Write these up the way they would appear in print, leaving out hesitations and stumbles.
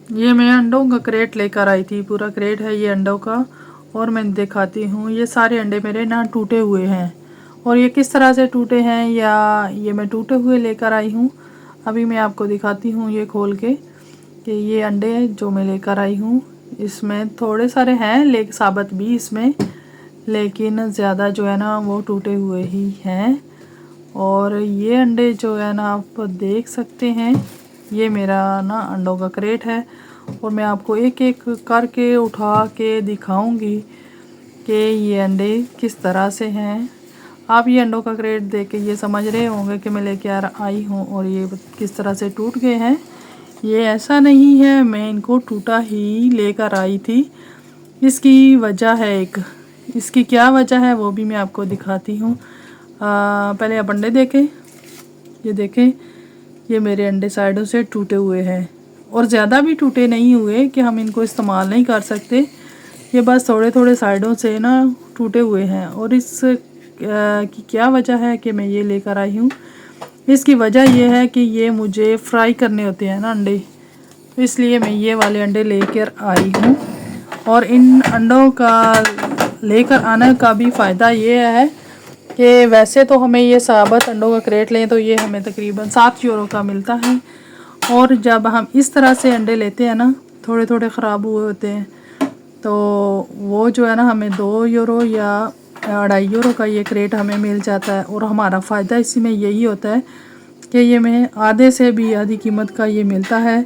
ये मैं अंडों का क्रेट लेकर आई थी, पूरा क्रेट है ये अंडों का। और मैं दिखाती हूँ, ये सारे अंडे मेरे ना टूटे हुए हैं। और ये किस तरह से टूटे हैं, या ये मैं टूटे हुए लेकर आई हूँ। अभी मैं आपको दिखाती हूँ ये खोल के कि ये अंडे जो मैं लेकर आई हूँ, इसमें थोड़े सारे हैं लेकिन साबुत भी इसमें, लेकिन ज़्यादा जो है ना वो टूटे हुए ही हैं। और ये अंडे जो है ना आप देख सकते हैं, ये मेरा ना अंडों का क्रेट है। और मैं आपको एक एक करके उठा के दिखाऊंगी कि ये अंडे किस तरह से हैं। आप ये अंडों का क्रेट देख के ये समझ रहे होंगे कि मैं लेके आई हूँ और ये किस तरह से टूट गए हैं। ये ऐसा नहीं है, मैं इनको टूटा ही लेकर आई थी। इसकी वजह है एक, इसकी क्या वजह है वो भी मैं आपको दिखाती हूँ। पहले आप अंडे देखें, ये देखें, ये मेरे अंडे साइडों से टूटे हुए हैं और ज़्यादा भी टूटे नहीं हुए कि हम इनको इस्तेमाल नहीं कर सकते। ये बस थोड़े थोड़े साइडों से ना टूटे हुए हैं। और इस की क्या वजह है कि मैं ये लेकर आई हूँ, इसकी वजह ये है कि ये मुझे फ्राई करने होते हैं ना अंडे, तो इसलिए मैं ये वाले अंडे लेकर आई हूँ। और इन अंडों का लेकर आने का भी फ़ायदा ये है कि वैसे तो हमें ये साबुत अंडों का क्रेट लें तो ये हमें तकरीबन 7 यूरो का मिलता है। और जब हम इस तरह से अंडे लेते हैं ना, थोड़े थोड़े ख़राब हुए होते हैं, तो वो जो है ना हमें 2 यूरो या 2.5 यूरो का ये क्रेट हमें मिल जाता है। और हमारा फ़ायदा इसी में यही होता है कि ये में आधे से भी आधी कीमत का ये मिलता है।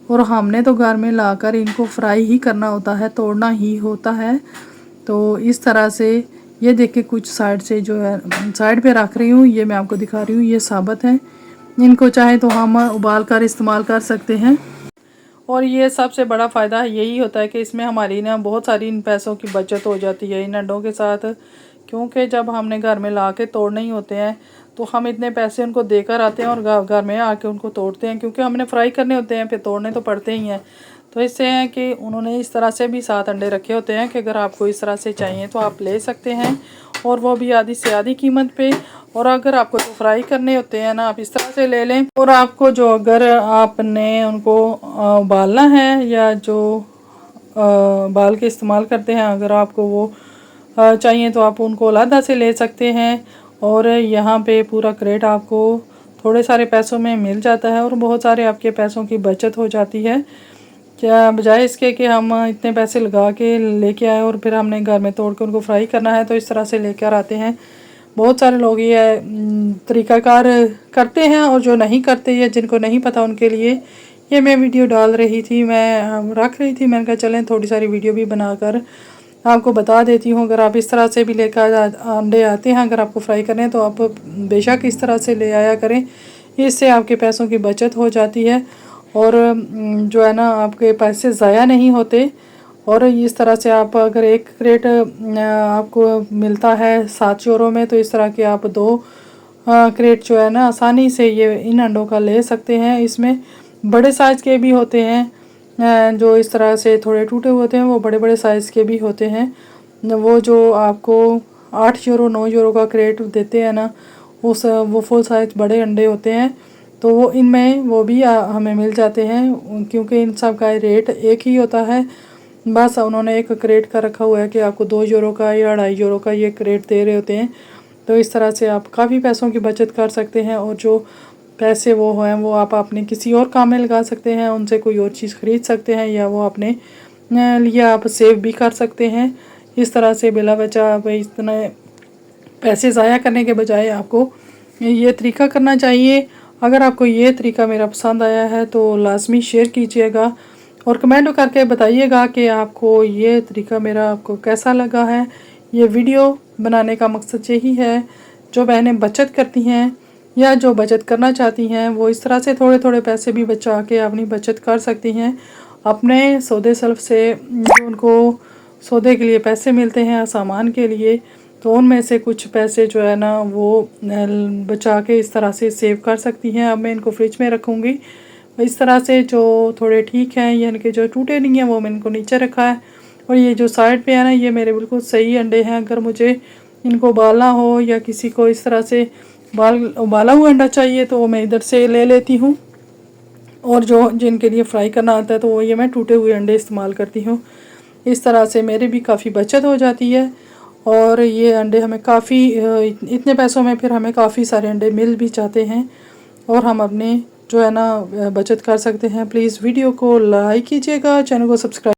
और हमने तो घर में लाकर इनको फ्राई ही करना होता है, तोड़ना ही होता है। तो इस तरह से ये देखिए, कुछ साइड से जो है साइड पे रख रही हूँ, ये मैं आपको दिखा रही हूँ, ये साबुत है। इनको चाहे तो हम उबाल कर इस्तेमाल कर सकते हैं। और ये सबसे बड़ा फ़ायदा यही होता है कि इसमें हमारी ना बहुत सारी इन पैसों की बचत हो जाती है इन अंडों के साथ। क्योंकि जब हमने घर में ला के तोड़ने ही होते हैं तो हम इतने पैसे उनको देकर आते हैं और घर में आके उनको तोड़ते हैं, क्योंकि हमने फ्राई करने होते हैं, फिर तोड़ने तो पड़ते ही हैं। तो इससे है कि उन्होंने इस तरह से भी 7 अंडे रखे होते हैं कि अगर आपको इस तरह से चाहिए तो आप ले सकते हैं, और वो भी आधी से आधी कीमत पे। और अगर आपको तो फ्राई करने होते हैं ना, आप इस तरह से ले लें। और आपको जो अगर आपने उनको उबालना है या जो उबाल के इस्तेमाल करते हैं, अगर आपको वो चाहिए तो आप उनको अलहदा से ले सकते हैं। और यहाँ पे पूरा क्रेट आपको थोड़े सारे पैसों में मिल जाता है और बहुत सारे आपके पैसों की बचत हो जाती है। क्या बजाय इसके कि हम इतने पैसे लगा के लेके आए और फिर हमने घर में तोड़ के उनको फ्राई करना है, तो इस तरह से लेकर आते हैं। बहुत सारे लोग ये तरीक़ाकार करते हैं, और जो नहीं करते या जिनको नहीं पता उनके लिए ये मैं वीडियो डाल रही थी, मैं रख रही थी। मैंने कहा चलें थोड़ी सारी वीडियो भी बनाकर आपको बता देती हूँ। अगर आप इस तरह से भी लेकर अंडे आते हैं, अगर आपको फ्राई करें तो आप बेशक इस तरह से ले आया करें, इससे आपके पैसों की बचत हो जाती है। और जो है ना आपके पैसे ज़ाया नहीं होते। और इस तरह से आप अगर एक क्रेट आपको मिलता है 7 यूरो में, तो इस तरह के आप 2 क्रेट जो है ना आसानी से ये इन अंडों का ले सकते हैं। इसमें बड़े साइज़ के भी होते हैं, जो इस तरह से थोड़े टूटे होते हैं, वो बड़े बड़े साइज़ के भी होते हैं। वो जो आपको 8 यूरो 9 यूरो का क्रेट देते हैं ना, वो फुल साइज़ बड़े अंडे होते हैं। तो वो इनमें वो भी हमें मिल जाते हैं, क्योंकि इन सब का रेट एक ही होता है। बस उन्होंने एक क्रेट का रखा हुआ है कि आपको 2 यूरो का या 2.5 यूरो का ये क्रेट दे रहे होते हैं। तो इस तरह से आप काफ़ी पैसों की बचत कर सकते हैं, और जो पैसे वो हैं वो आप अपने किसी और काम में लगा सकते हैं, उनसे कोई और चीज़ ख़रीद सकते हैं, या वो अपने लिए आप सेव भी कर सकते हैं। इस तरह से बिला वजह आप इतना पैसे ज़ाया करने के बजाय आपको ये तरीका करना चाहिए। अगर आपको ये तरीका मेरा पसंद आया है तो लाजमी शेयर कीजिएगा और कमेंट करके बताइएगा कि आपको ये तरीका मेरा आपको कैसा लगा है। ये वीडियो बनाने का मकसद यही है, जो बहनें बचत करती हैं या जो बचत करना चाहती हैं, वो इस तरह से थोड़े थोड़े पैसे भी बचा के अपनी बचत कर सकती हैं। अपने सौदे सल्फ से जो उनको सौदे के लिए पैसे मिलते हैं, सामान के लिए, तो उनमें से कुछ पैसे जो है ना वो बचा के इस तरह से सेव कर सकती हैं। अब मैं इनको फ्रिज में रखूँगी इस तरह से, जो थोड़े ठीक हैं, यानी कि जो टूटे नहीं हैं वो मैंने इनको नीचे रखा है। और ये जो साइड पे है ना, ये मेरे बिल्कुल सही अंडे हैं। अगर मुझे इनको उबालना हो या किसी को इस तरह से उबाला हुआ अंडा चाहिए तो वो मैं इधर से ले लेती हूँ। और जो जिनके लिए फ्राई करना आता है तो वो ये मैं टूटे हुए अंडे इस्तेमाल करती हूँ। इस तरह से मेरे भी काफ़ी बचत हो जाती है और ये अंडे हमें काफ़ी इतने पैसों में फिर हमें काफ़ी सारे अंडे मिल भी जाते हैं और हम अपने जो है ना बचत कर सकते हैं। प्लीज़ वीडियो को लाइक कीजिएगा, चैनल को सब्सक्राइब